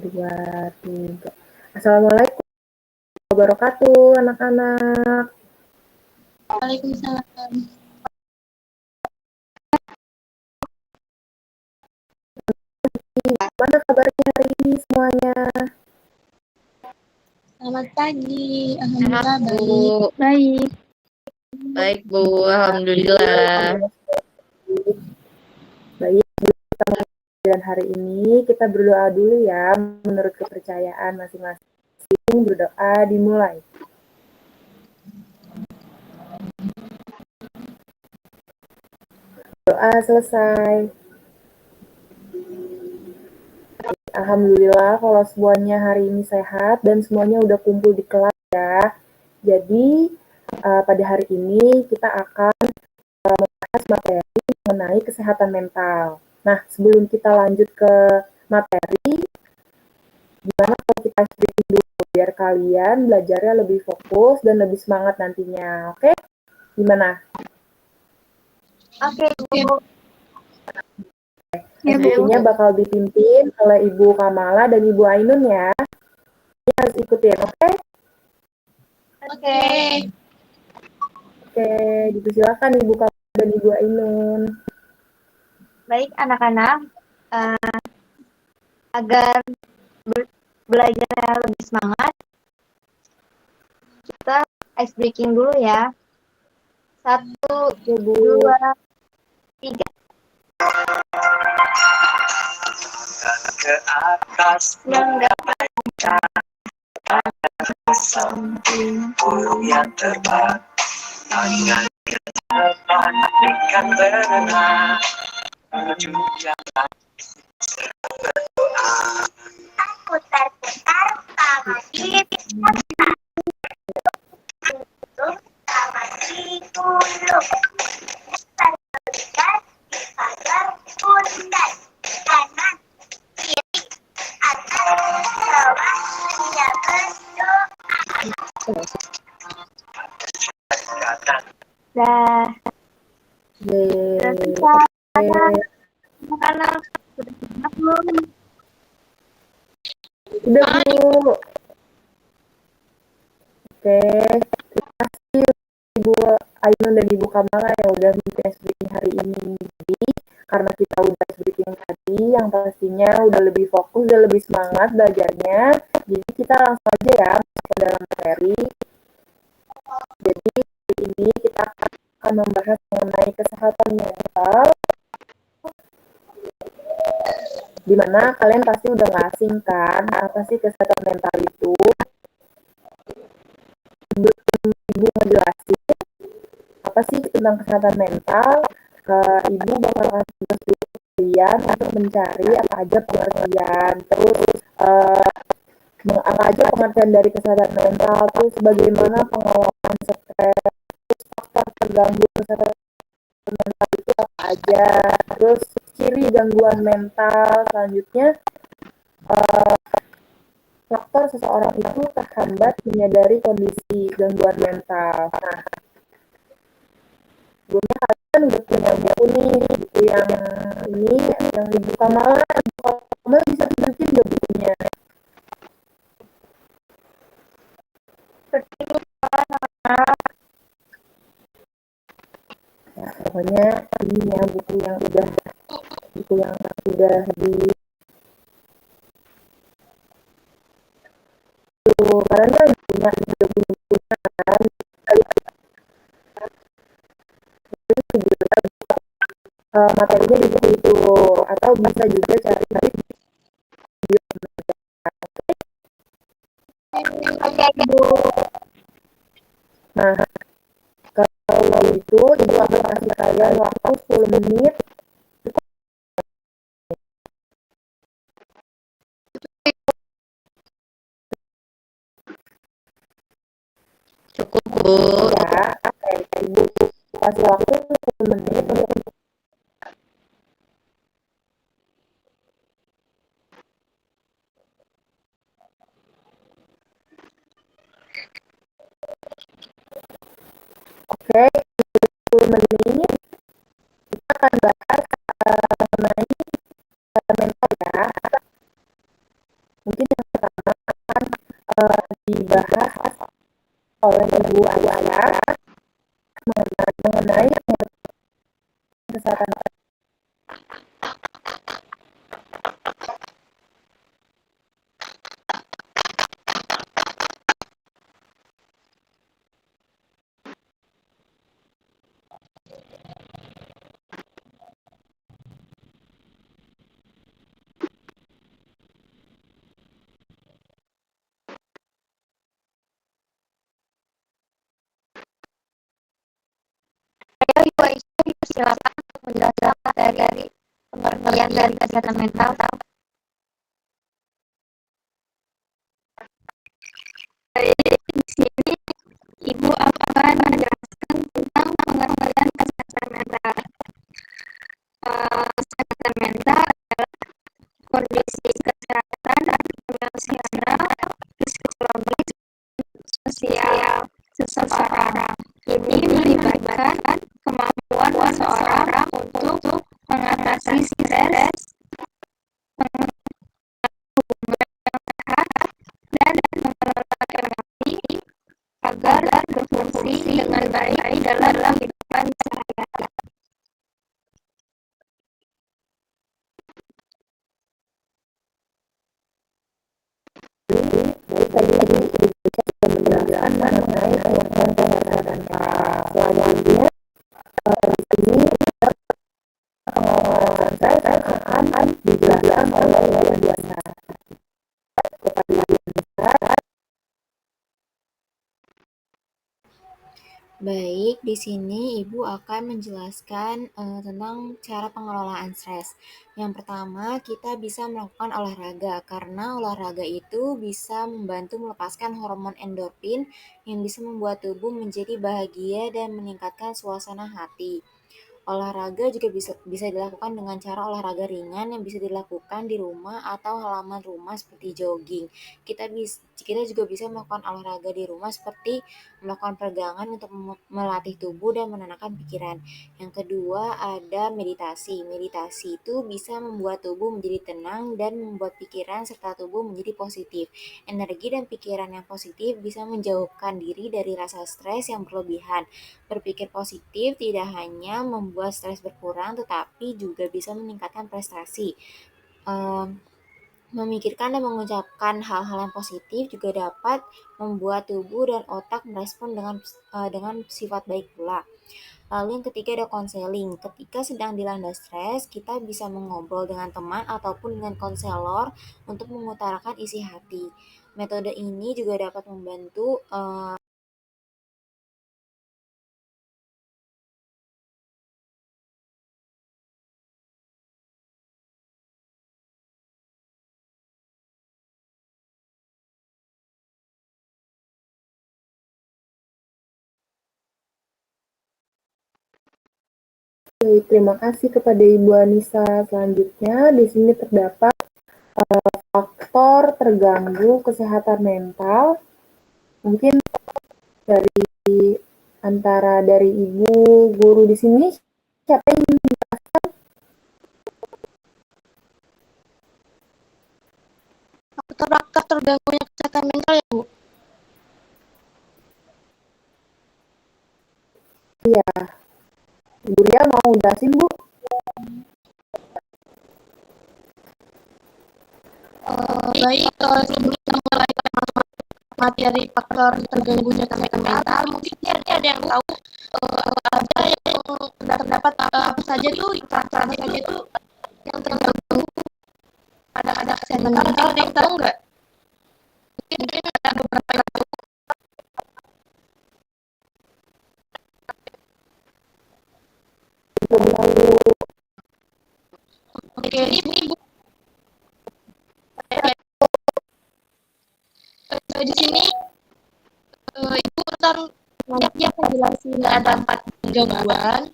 Dua, tiga. Assalamualaikum warahmatullahi wabarakatuh, anak-anak. Waalaikumsalam. Gimana kabarnya hari ini semuanya? Selamat pagi. Sehat, Alhamdulillah Bu. baik. Baik. Baik, Bu. Alhamdulillah. Baik, kita mulai hari ini kita berdoa dulu ya, menurut kepercayaan masing-masing. Berdoa dimulai. Doa selesai. Alhamdulillah kalau semuanya hari ini sehat dan semuanya udah kumpul di kelas ya. Jadi pada hari ini kita akan membahas materi mengenai kesehatan mental. Nah, sebelum kita lanjut ke materi, gimana kalau kita sedikit dulu biar kalian belajarnya lebih fokus dan lebih semangat nantinya, oke? Gimana? Oke, Bu. Ya, SBY-nya bakal dipimpin oleh Ibu Kamala dan Ibu Ainun ya. Ini harus ikutin, oke? Oke. Oke, dipersilakan Ibu Kamala dan Ibu Ainun. Baik, anak-anak. Agar belajarnya lebih semangat, kita ice breaking dulu ya. 1, 2, 3. Ke atas menggapai samping burung yang terbang, tangan di depan ikan berenang menuju yang lain berdoa. Putar-putar sama putar tutup sama ditunduk putar-putar di pagar pundak kanan kiri atas bawah dia berdoa. Dah. Sudah selesai. Anak-anak sudah siap belum? Udah, Bu. Oke, terima kasih Ibu Ainun dan Ibu Kamala yang udah bikin SBY hari ini. Jadi, karena kita udah SBY tadi, yang pastinya udah lebih fokus dan lebih semangat belajarnya. Jadi, kita langsung aja ya masuk ke dalam materi. Jadi, hari ini kita akan membahas mengenai kesehatan mental, dimana kalian pasti udah nggak asing kan apa sih kesehatan mental itu. Sebelum Ibu ngejelasin apa sih tentang kesehatan mental, Ibu bakal kasih tugas dulu ke kalian untuk mencari apa aja pengertian, terus apa aja pengertian dari kesehatan mental, terus bagaimana pengalaman stres, terus faktor terganggu kesehatan mental itu apa aja, terus ciri gangguan mental, selanjutnya faktor seseorang itu terhambat menyadari kondisi gangguan mental. Nah, sebelumnya kalian udah punya buku nih, buku yang ini, yang Ibu Kamala bisa tunjukin gak bukunya? Ya, pokoknya ini ya buku yang udah di kalian kan udah punya bukunya kan, materinya di buku itu, atau bisa juga cari di video. Oke, Bu. Nah, kalau itu Ibu akan kasih kalian waktu 10 menit. Cukup, Bu. Ya, Ibu kasih waktu 10 menit untuk oke, 10 menit kita akan bahas mengenai kesehatan mental ya. Mungkin Bu Alia mengenai kesehatan. Saya Ibu Aisyah dipersilakan untuk menjelaskan dari pengertian dari kesehatan mental. Di sini Ibu akan menjelaskan tentang pengertian kesehatan mental. Kesehatan mental adalah kondisi kesehatan emosional, psikologis, sosial seseorang. Ini melibatkan kemampuan seseorang untuk mengatasi stres, hubungan yang sehat, dan mengelola emosi agar berfungsi dengan baik dalam kehidupan sehari-hari. Tadi sudah menjelaskan mengenai pengertian kesehatan mental. Selanjutnya di sini pengelolaan saya akan dijelaskan oleh Ibu Nisa. Kepada Ibu Nisa. Baik, di sini Ibu akan menjelaskan tentang cara pengelolaan stres. Yang pertama, kita bisa melakukan olahraga karena olahraga itu bisa membantu melepaskan hormon endorfin yang bisa membuat tubuh menjadi bahagia dan meningkatkan suasana hati. Olahraga juga bisa dilakukan dengan cara olahraga ringan yang bisa dilakukan di rumah atau halaman rumah seperti jogging. Kita juga bisa melakukan olahraga di rumah seperti melakukan peregangan untuk melatih tubuh dan menenangkan pikiran. Yang kedua ada meditasi. Meditasi itu bisa membuat tubuh menjadi tenang dan membuat pikiran serta tubuh menjadi positif. Energi dan pikiran yang positif bisa menjauhkan diri dari rasa stres yang berlebihan. Berpikir positif tidak hanya membuat stres berkurang, tetapi juga bisa meningkatkan prestasi. Memikirkan dan mengucapkan hal-hal yang positif juga dapat membuat tubuh dan otak merespon dengan sifat baik pula. Lalu yang ketiga ada konseling. Ketika sedang dilanda stres, kita bisa mengobrol dengan teman ataupun dengan konselor untuk mengutarakan isi hati. Metode ini juga dapat membantu Baik, terima kasih kepada Ibu Anissa. Selanjutnya, di sini terdapat faktor terganggu kesehatan mental. Mungkin dari dari Ibu guru di sini, siapa yang ingin menjelaskan? Faktor terganggunya kesehatan mental ya, Bu? Iya. Bu Ria mau jelasin, Bu? Baik, sebelum kita mulai materi faktor terganggunya kesehatan mental, mungkin ada yang tahu ada yang terdapat apa saja tuh yang terganggu pada kesehatan mental, ada yang tahu nggak? Mungkin ada beberapa yang tahu. Oke, ini Bu. Di sini Ibu ntar nanti akan jelasin ada 4 gangguan.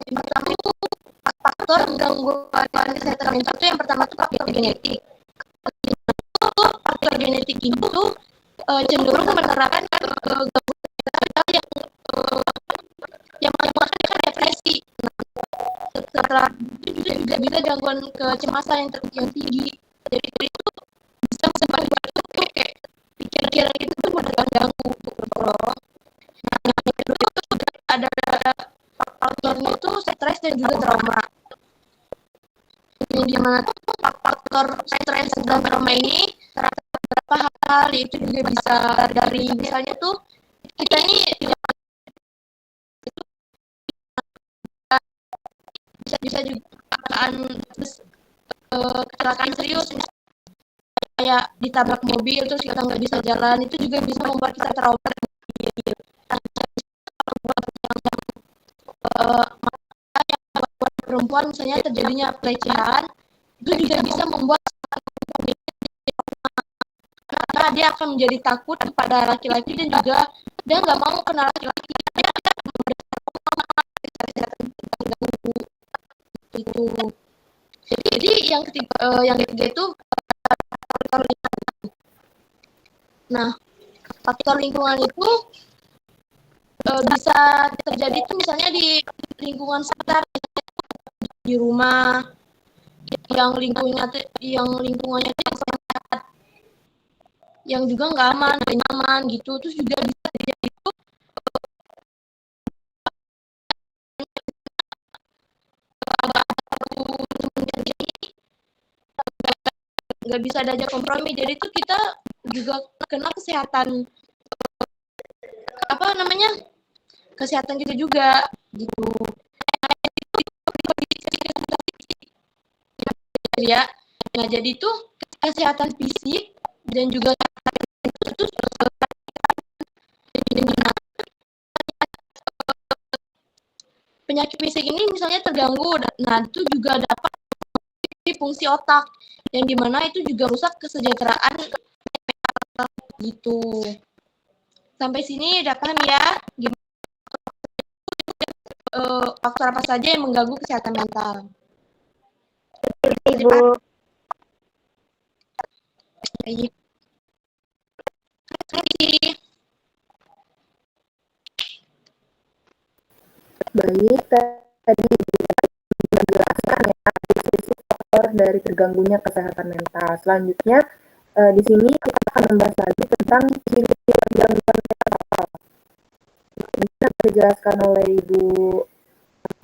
Yang pertama itu faktor gangguan kesehatan mental itu yang pertama itu faktor genetik. Faktor genetik itu cenderung menerapkan gangguan mental yang menyebabkan depresi. Setelah itu juga bisa gangguan kecemasan yang tinggi. Jadi itu bisa menyebabkan dan juga trauma. Yang dimana tuh faktor stres dan trauma ini terhadap beberapa hal itu juga bisa dari misalnya tuh kita ini bisa juga kecelakaan serius kayak ditabrak mobil terus kita nggak bisa jalan, itu juga bisa membuat kita trauma. Perempuan misalnya terjadinya pelecehan, itu juga bisa membuat karena dia akan menjadi takut kepada laki-laki dan juga dia nggak mau kenal laki-laki, dia akan itu. Jadi yang ketiga itu faktor lingkungan. Nah, faktor lingkungan itu bisa terjadi tuh misalnya di lingkungan sekitar, di rumah yang lingkungannya yang sehat, yang juga nggak aman, nggak nyaman gitu, terus juga bisa terjadi itu nggak bisa diajak kompromi, jadi tuh kita juga kena kesehatan kesehatan kita juga gitu ya. Nah jadi tuh kesehatan fisik dan juga itu penyakit fisik ini misalnya terganggu, nah itu juga dapat di fungsi otak yang dimana itu juga rusak kesejahteraan gitu. Sampai sini udah paham ya faktor apa saja yang mengganggu kesehatan mental. Ibu. Baik. Baik, tadi dijelaskan ya definisi faktor dari terganggunya kesehatan mental. Selanjutnya di sini kita akan membahas lagi tentang ciri-ciri gangguan mental. Bisa dijelaskan oleh Ibu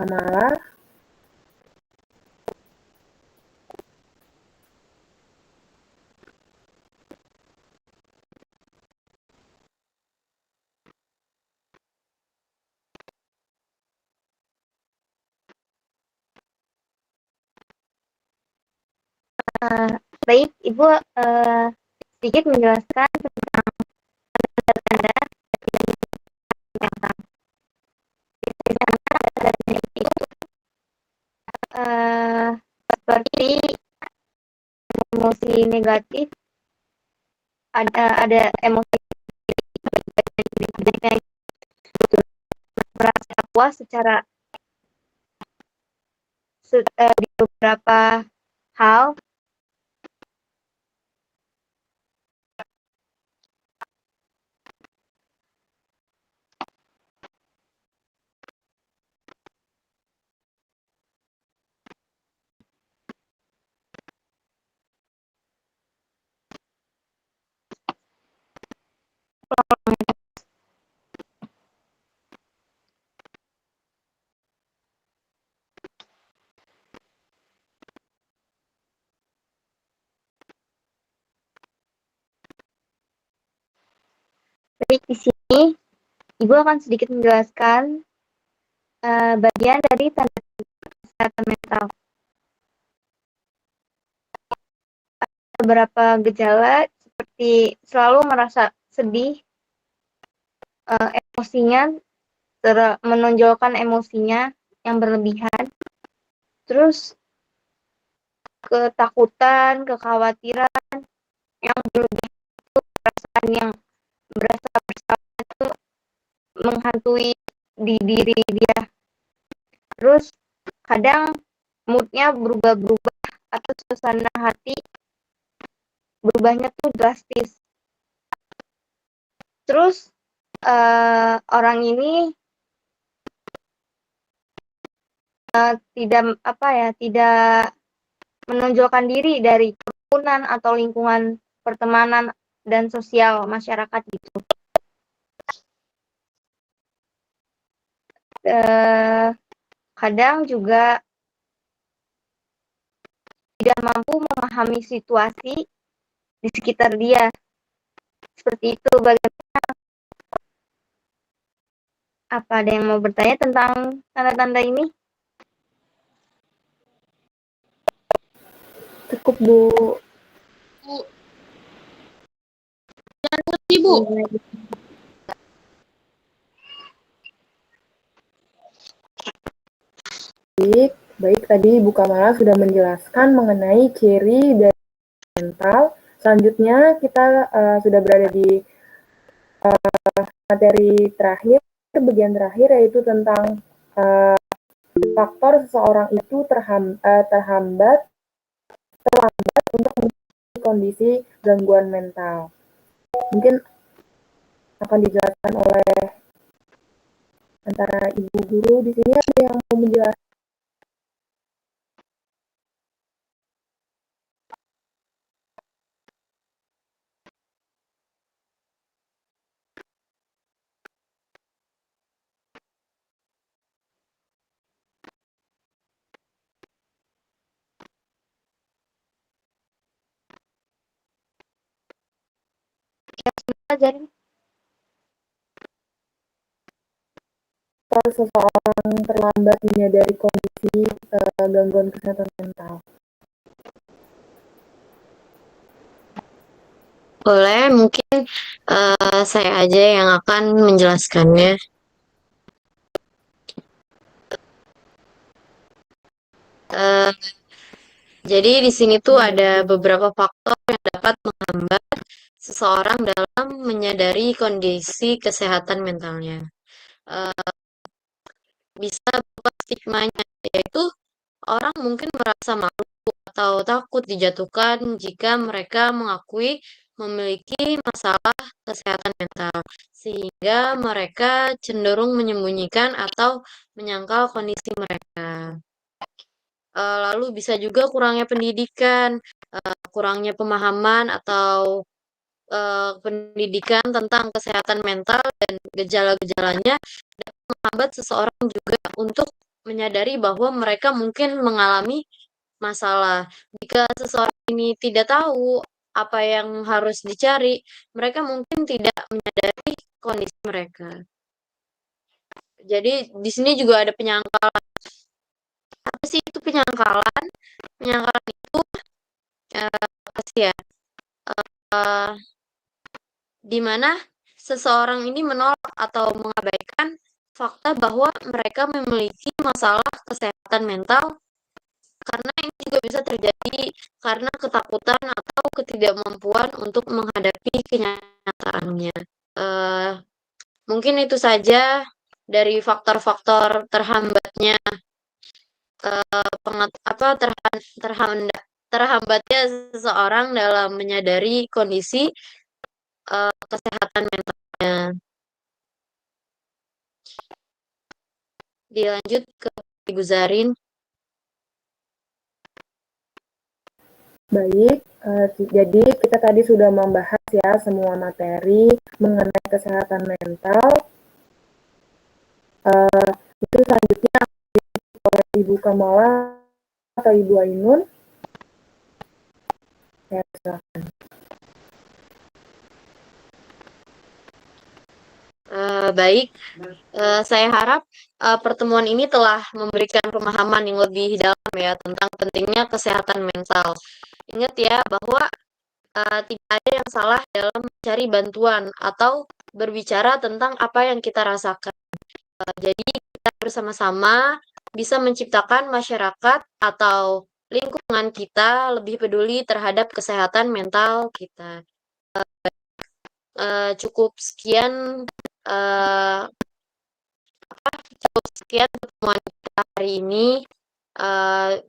Kamala. Baik, Ibu sedikit menjelaskan tentang tanda-tanda mental. Tanda-tanda itu seperti emosi negatif, ada emosi merasa puas secara di beberapa hal. Baik, di sini Ibu akan sedikit menjelaskan bagian dari tanda kesehatan mental. Beberapa gejala seperti selalu merasa sedih, emosinya menonjolkan emosinya yang berlebihan, terus ketakutan, kekhawatiran yang berlebihan, perasaan yang berasa bersalah itu menghantui di diri dia. Terus kadang moodnya berubah-berubah atau suasana hati berubahnya tuh drastis. Terus orang ini tidak menonjolkan diri dari kerukunan atau lingkungan pertemanan dan sosial masyarakat gitu. kadang juga tidak mampu memahami situasi di sekitar dia. Seperti itu. Bagaimana? Apa ada yang mau bertanya tentang tanda-tanda ini? Cukup, Bu. Bu, jangan sedih, Bu. Baik, tadi Ibu Kamala sudah menjelaskan mengenai ciri dari mental. Selanjutnya kita sudah berada di materi terakhir, bagian terakhir, yaitu tentang faktor seseorang itu terlambat untuk mengalami kondisi gangguan mental. Mungkin akan dijelaskan oleh antara ibu guru di sini, ada yang mau menjelaskan? Ajarin. Kalau seseorang terlambat menyadari kondisi gangguan kesehatan mental. Boleh, mungkin saya aja yang akan menjelaskannya. Eh, jadi di sini tuh ada beberapa faktor yang dapat menghambat seseorang dalam menyadari kondisi kesehatan mentalnya. Eh, Bisa berupa stigmanya, yaitu orang mungkin merasa malu atau takut dijatuhkan jika mereka mengakui memiliki masalah kesehatan mental, sehingga mereka cenderung menyembunyikan atau menyangkal kondisi mereka. Lalu bisa juga kurangnya pendidikan, kurangnya pemahaman atau pendidikan tentang kesehatan mental dan gejala-gejalanya dapat menghambat seseorang juga untuk menyadari bahwa mereka mungkin mengalami masalah. Jika seseorang ini tidak tahu apa yang harus dicari, mereka mungkin tidak menyadari kondisi mereka. Jadi di sini juga ada penyangkalan. Apa sih itu penyangkalan? Penyangkalan itu apa sih ya? Eh, di mana seseorang ini menolak atau mengabaikan fakta bahwa mereka memiliki masalah kesehatan mental, karena ini juga bisa terjadi karena ketakutan atau ketidakmampuan untuk menghadapi kenyataannya. Eh, Mungkin itu saja dari faktor-faktor terhambatnya terhambatnya seseorang dalam menyadari kondisi kesehatan mentalnya. Dilanjut ke Ibu Zarin. Baik, jadi kita tadi sudah membahas ya semua materi mengenai kesehatan mental. Itu selanjutnya oleh Ibu Kamala atau Ibu Ainun. Ya, silakan. Baik, saya harap pertemuan ini telah memberikan pemahaman yang lebih dalam ya tentang pentingnya kesehatan mental. Ingat ya bahwa tidak ada yang salah dalam mencari bantuan atau berbicara tentang apa yang kita rasakan. Jadi kita bersama-sama bisa menciptakan masyarakat atau lingkungan kita lebih peduli terhadap kesehatan mental kita. Cukup sekian uh, pertemuan kita hari ini.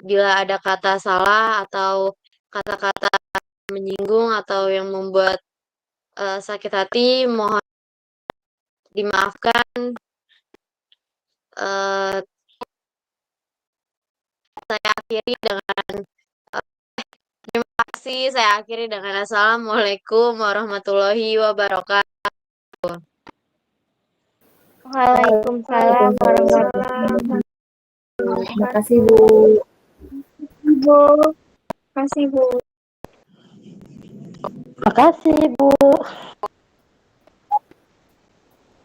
Bila ada kata salah atau kata-kata menyinggung atau yang membuat sakit hati, mohon dimaafkan. Uh, saya akhiri dengan terima kasih. Saya akhiri dengan Assalamualaikum warahmatullahi wabarakatuh. Waalaikumsalam warahmatullahi wabarakatuh. Terima kasih, Bu. Bu. Terima kasih, Bu. Makasih, Bu.